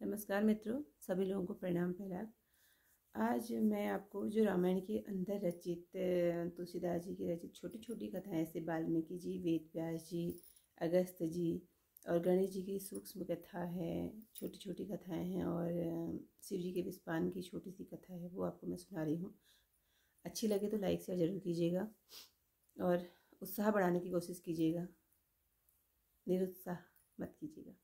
नमस्कार मित्रों, सभी लोगों को प्रणाम। पहला आज मैं आपको जो रामायण के अंदर रचित तुलसीदास जी की रचित छोटी छोटी कथाएं, जैसे वाल्मीकि जी, वेद व्यास जी, अगस्त जी और गणेश जी की सूक्ष्म कथा है, छोटी छोटी कथाएं हैं, और शिव जी के विस्पान की छोटी सी कथा है, वो आपको मैं सुना रही हूँ। अच्छी लगे तो लाइक शेयर जरूर कीजिएगा और उत्साह बढ़ाने की कोशिश कीजिएगा, निरुत्साह मत कीजिएगा।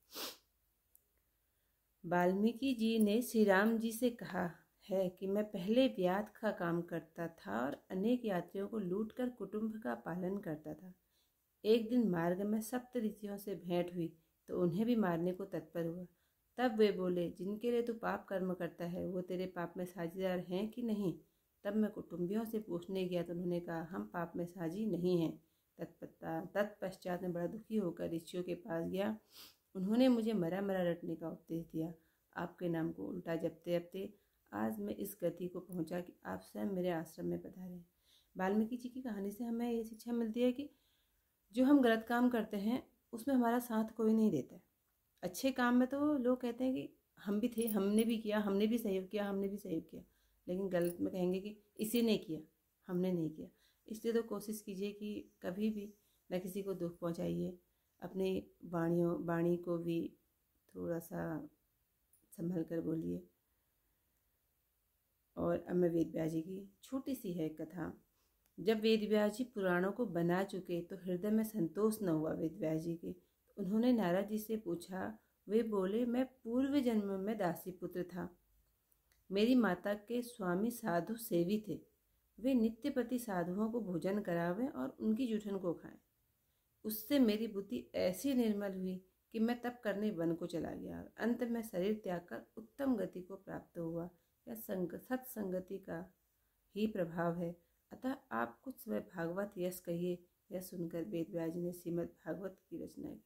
वाल्मीकि जी ने श्री राम जी से कहा है कि मैं पहले व्याध का काम करता था और अनेक यात्रियों को लूटकर कुटुंब का पालन करता था। एक दिन मार्ग में सप्त ऋषियों से भेंट हुई तो उन्हें भी मारने को तत्पर हुआ। तब वे बोले, जिनके लिए तू पाप कर्म करता है वो तेरे पाप में साझीदार हैं कि नहीं? तब मैं कुटुंबियों से पूछने गया तो उन्होंने कहा, हम पाप में साझी नहीं हैं। तत्पश्चात मैं बड़ा दुखी होकर ऋषियों के पास गया। उन्होंने मुझे मरा मरा रटने का उपदेश दिया। आपके नाम को उल्टा जपते जपते आज मैं इस गति को पहुंचा कि आप स्वयं मेरे आश्रम में पधारे। वाल्मीकि जी की कहानी से हमें ये शिक्षा मिलती है कि जो हम गलत काम करते हैं उसमें हमारा साथ कोई नहीं देता है। अच्छे काम में तो लोग कहते हैं कि हम भी थे, हमने भी किया, हमने भी सहयोग किया, हमने भी सहयोग किया, लेकिन गलत में कहेंगे कि इसी ने किया, हमने नहीं किया। इसलिए तो कोशिश कीजिए कि कभी भी न किसी को दुख पहुंचाइए। अपनी वाणी को भी थोड़ा सा संभल कर बोलिए। और अब मैं वेद व्यास जी की छोटी सी है कथा। जब वेद व्यास जी पुराणों को बना चुके तो हृदय में संतोष न हुआ वेद व्यास जी के। तो उन्होंने नारद जी से पूछा। वे बोले, मैं पूर्व जन्म में दासी पुत्र था। मेरी माता के स्वामी साधु सेवी थे। वे नित्यपति साधुओं को भोजन करावें और उनकी जूठन को खाएं। उससे मेरी बुद्धि ऐसी निर्मल हुई कि मैं तप करने वन को चला गया और अंत में शरीर त्याग कर उत्तम गति को प्राप्त हुआ। यह सत्संगति का ही प्रभाव है। अतः आप कुछ समय भागवत यश कहिए। यह सुनकर वेद व्यास जी ने श्रीमद् भागवत की रचना की।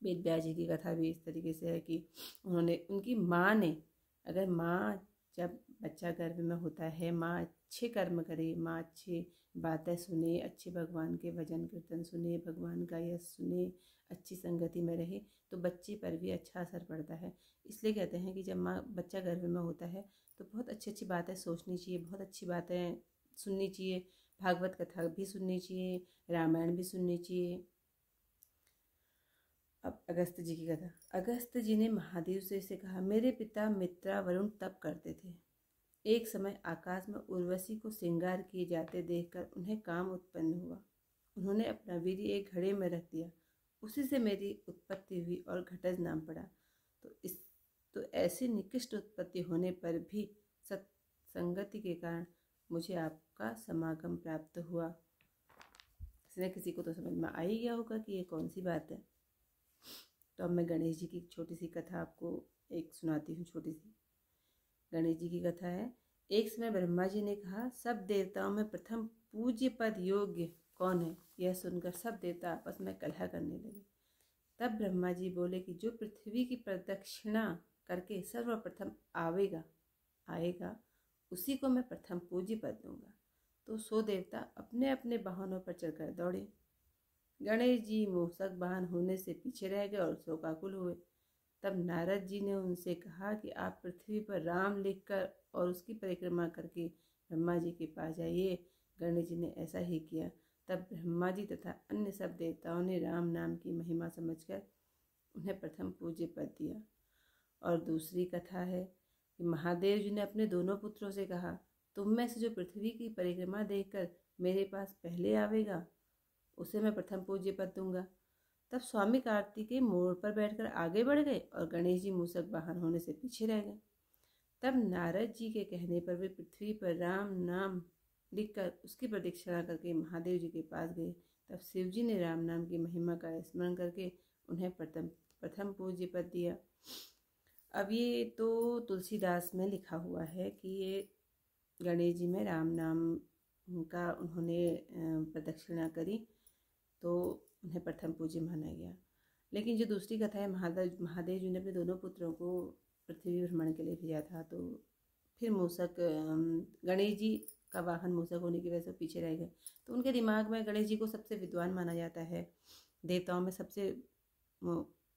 वेद व्यास जी की कथा भी इस तरीके से है कि उनकी माँ ने, अगर माँ जब बच्चा गर्भ में होता है, माँ अच्छे कर्म करे, माँ अच्छी बातें सुने, अच्छे भगवान के भजन कीर्तन सुने, भगवान का यश सुने, अच्छी संगति में रहे, तो बच्चे पर भी अच्छा असर पड़ता है। इसलिए कहते हैं कि जब माँ बच्चा गर्भ में होता है तो बहुत अच्छी अच्छी बातें सोचनी चाहिए, बहुत अच्छी बातें सुननी चाहिए, भागवत कथा भी सुननी चाहिए, रामायण भी सुननी चाहिए। अब अगस्त जी की कथा। अगस्त जी ने महादेव से कहा, मेरे पिता मित्रा वरुण तप करते थे। एक समय आकाश में उर्वशी को श्रृंगार किए जाते देखकर उन्हें काम उत्पन्न हुआ। उन्होंने अपना वीर्य एक घड़े में रख दिया। उसी से मेरी उत्पत्ति हुई और घटज नाम पड़ा। तो ऐसी निकृष्ट उत्पत्ति होने पर भी सत्संगति के कारण मुझे आपका समागम प्राप्त हुआ। इसने किसी को तो समझ में आ ही गया होगा कि ये कौन सी बात है। तो अब मैं गणेश जी की छोटी सी कथा आपको एक सुनाती हूँ। छोटी सी गणेश जी की कथा है। एक समय ब्रह्मा जी ने कहा, सब देवताओं में प्रथम पूज्य पद योग्य कौन है? यह सुनकर सब देवता आपस में कलह करने लगे। तब ब्रह्मा जी बोले कि जो पृथ्वी की प्रदक्षिणा करके सर्वप्रथम आएगा उसी को मैं प्रथम पूज्य पद दूंगा। तो 100 देवता अपने अपने वाहनों पर चढ़कर दौड़े। गणेश जी मूषक वाहन होने से पीछे रह गए और शोकाकुल हुए। तब नारद जी ने उनसे कहा कि आप पृथ्वी पर राम लिखकर और उसकी परिक्रमा करके ब्रह्मा जी के पास जाइए। गणेश जी ने ऐसा ही किया। तब ब्रह्मा जी तथा अन्य सब देवताओं ने राम नाम की महिमा समझकर उन्हें प्रथम पूज्य पद दिया। और दूसरी कथा है कि महादेव जी ने अपने दोनों पुत्रों से कहा, तुम में से जो पृथ्वी की परिक्रमा देखकर मेरे पास पहले आवेगा उसे मैं प्रथम पूज्य पद दूंगा। तब स्वामी कार्तिकेय मोर पर बैठकर आगे बढ़ गए और गणेश जी मूषक वाहन होने से पीछे रह गए। तब नारद जी के कहने पर वे पृथ्वी पर राम नाम लिखकर उसकी प्रदक्षिणा करके महादेव जी के पास गए। तब शिव जी ने राम नाम की महिमा का स्मरण करके उन्हें प्रथम पूज्य पद दिया। अब ये तो तुलसीदास में लिखा हुआ है कि ये गणेश जी में राम नाम का उन्होंने प्रदक्षिणा करी तो उन्हें प्रथम पूज्य माना गया। लेकिन जो दूसरी कथा है, महादेव जी ने अपने दोनों पुत्रों को पृथ्वी भ्रमण के लिए भेजा था, तो फिर मूषक गणेश जी का वाहन मूषक होने की वजह से पीछे रह गए। तो उनके दिमाग में गणेश जी को सबसे विद्वान माना जाता है, देवताओं में सबसे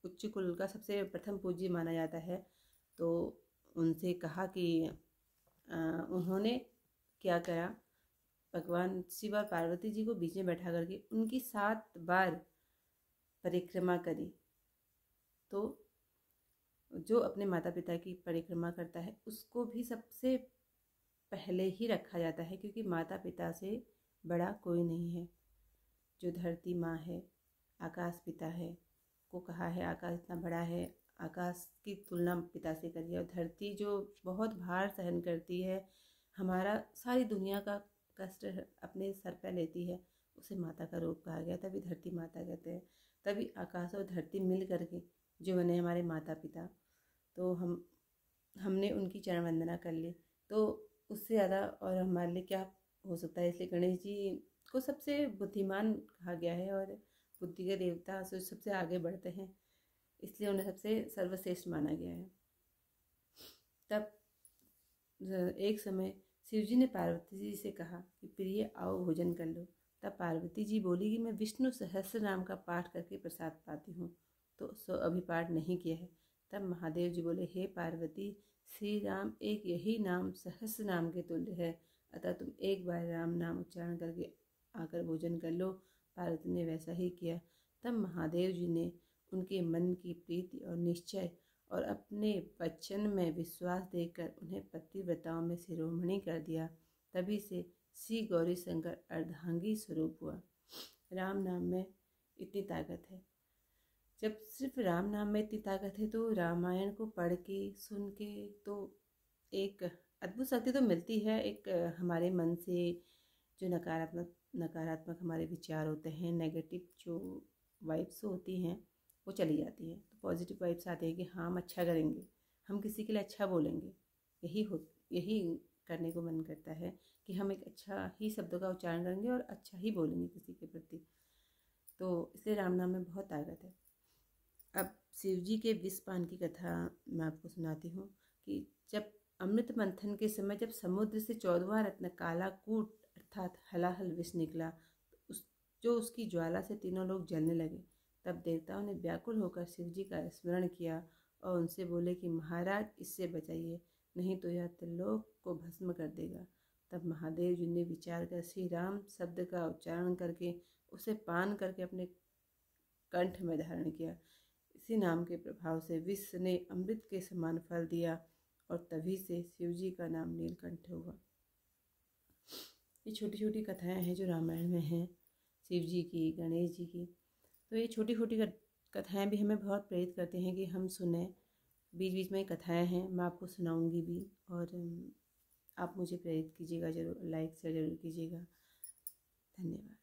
उच्च कुल का सबसे प्रथम पूज्य माना जाता है। तो उनसे कहा कि उन्होंने क्या करा, भगवान शिव और पार्वती जी को बीच में बैठा करके उनकी 7 बार परिक्रमा करी। तो जो अपने माता पिता की परिक्रमा करता है उसको भी सबसे पहले ही रखा जाता है, क्योंकि माता पिता से बड़ा कोई नहीं है। जो धरती माँ है, आकाश पिता है, को कहा है आकाश इतना बड़ा है, आकाश की तुलना पिता से करिए। और धरती जो बहुत भार सहन करती है, हमारा सारी दुनिया का कष्ट अपने सर पर लेती है, उसे माता का रूप कहा गया, तभी धरती माता कहते हैं। तभी आकाश और धरती मिल करके जो बने हमारे माता पिता। तो हमने उनकी चरण वंदना कर ली, तो उससे ज़्यादा और हमारे लिए क्या हो सकता है। इसलिए गणेश जी को सबसे बुद्धिमान कहा गया है और बुद्धि के देवता सबसे आगे बढ़ते हैं, इसलिए उन्हें सबसे सर्वश्रेष्ठ माना गया है। तब एक समय शिव जी ने पार्वती जी से कहा कि प्रिय आओ भोजन कर लो। तब पार्वती जी बोली कि मैं विष्णु सहस्त्र नाम का पाठ करके प्रसाद पाती हूँ, तो सो अभी पाठ नहीं किया है। तब महादेव जी बोले, हे पार्वती, श्री राम एक यही नाम सहस्त्र नाम के तुल्य है, अतः तुम एक बार राम नाम उच्चारण करके आकर भोजन कर लो। पार्वती ने वैसा ही किया। तब महादेव जी ने उनके मन की प्रीति और निश्चय और अपने वचन में विश्वास देकर उन्हें पतिव्रताओं में शिरोमणि कर दिया। तभी से श्री गौरी शंकर अर्धांगी स्वरूप हुआ। राम नाम में इतनी ताकत है। जब सिर्फ राम नाम में इतनी ताकत है तो रामायण को पढ़ के सुन के तो एक अद्भुत शक्ति तो मिलती है। एक हमारे मन से जो नकारात्मक हमारे विचार होते हैं, नेगेटिव जो वाइब्स होती हैं, वो चली जाती है। तो पॉजिटिव वाइब्स आते हैं कि हाँ हम अच्छा करेंगे, हम किसी के लिए अच्छा बोलेंगे। यही करने को मन करता है कि हम एक अच्छा ही शब्दों का उच्चारण करेंगे और अच्छा ही बोलेंगे किसी के प्रति। तो इसलिए राम नाम में बहुत ताकत है। अब शिव जी के विषपान की कथा मैं आपको सुनाती हूँ कि जब अमृत मंथन के समय जब समुद्र से 14वां रत्न काला कूट अर्थात हलाहल विष निकला, जो उसकी ज्वाला से तीनों लोग जलने लगे, तब देवताओं ने व्याकुल होकर शिव जी का स्मरण किया और उनसे बोले कि महाराज इससे बचाइए, नहीं तो यह त्रिलोक को भस्म कर देगा। तब महादेव जी ने विचार कर श्री राम शब्द का उच्चारण करके उसे पान करके अपने कंठ में धारण किया। इसी नाम के प्रभाव से विष ने अमृत के समान फल दिया और तभी से शिव जी का नाम नीलकंठ हुआ। ये छोटी छोटी कथाएं हैं जो रामायण में हैं, शिव जी की, गणेश जी की। तो ये छोटी छोटी कथाएं भी हमें बहुत प्रेरित करती हैं कि हम सुने। बीच बीच में कथाएं हैं, मैं आपको सुनाऊंगी भी, और आप मुझे प्रेरित कीजिएगा, ज़रूर लाइक शेयर ज़रूर कीजिएगा। धन्यवाद।